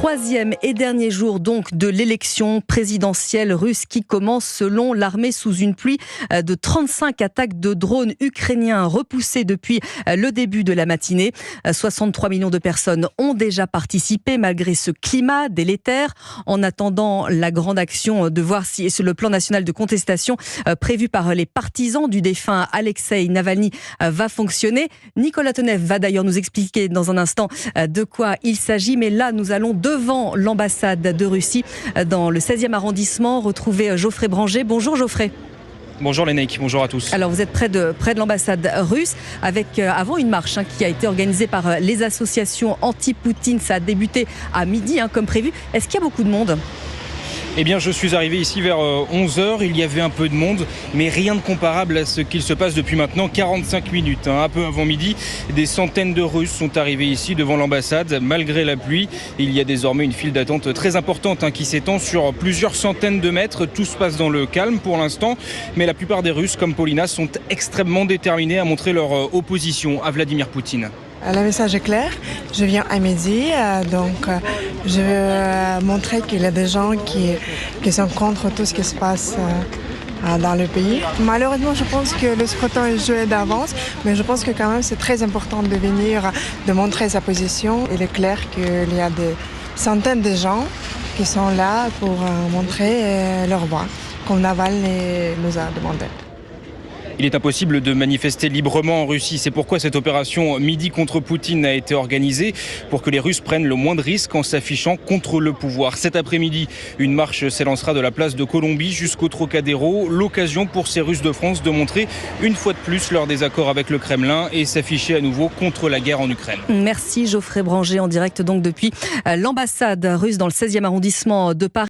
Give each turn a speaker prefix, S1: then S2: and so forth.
S1: Troisième et dernier jour donc de l'élection présidentielle russe qui commence selon l'armée sous une pluie de 35 attaques de drones ukrainiens repoussées depuis le début de la matinée. 63 millions de personnes ont déjà participé malgré ce climat délétère. En attendant la grande action de voir si sur le plan national de contestation prévu par les partisans du défunt Alexeï Navalny va fonctionner. Nicolas Tenev va d'ailleurs nous expliquer dans un instant de quoi il s'agit. Mais là, nous allons devant l'ambassade de Russie dans le 16e arrondissement retrouver Geoffrey Branger. Bonjour Geoffrey.
S2: Bonjour Lénaïque, bonjour à tous.
S1: Alors vous êtes près de l'ambassade russe avec avant une marche qui a été organisée par les associations anti-Poutine. Ça a débuté à midi comme prévu. Est-ce qu'il y a beaucoup de monde ?
S2: Eh bien, je suis arrivé ici vers 11h, il y avait un peu de monde, mais rien de comparable à ce qu'il se passe depuis maintenant 45 minutes. Un peu avant midi, des centaines de Russes sont arrivés ici devant l'ambassade. Malgré la pluie, il y a désormais une file d'attente très importante qui s'étend sur plusieurs centaines de mètres. Tout se passe dans le calme pour l'instant, mais la plupart des Russes, comme Paulina, sont extrêmement déterminés à montrer leur opposition à Vladimir Poutine.
S3: Le message est clair, je viens à midi, donc je veux montrer qu'il y a des gens qui sont contre tout ce qui se passe dans le pays. Malheureusement, je pense que le scrutin est joué d'avance, mais je pense que quand même c'est très important de venir, de montrer sa position. Il est clair qu'il y a des centaines de gens qui sont là pour montrer leur voix, comme Navalny nous a demandé.
S2: Il est impossible de manifester librement en Russie. C'est pourquoi cette opération Midi contre Poutine a été organisée pour que les Russes prennent le moins de risques en s'affichant contre le pouvoir. Cet après-midi, une marche s'élancera de la place de Colombie jusqu'au Trocadéro. L'occasion pour ces Russes de France de montrer une fois de plus leur désaccord avec le Kremlin et s'afficher à nouveau contre la guerre en Ukraine.
S1: Merci Geoffrey Branger en direct donc depuis l'ambassade russe dans le 16e arrondissement de Paris.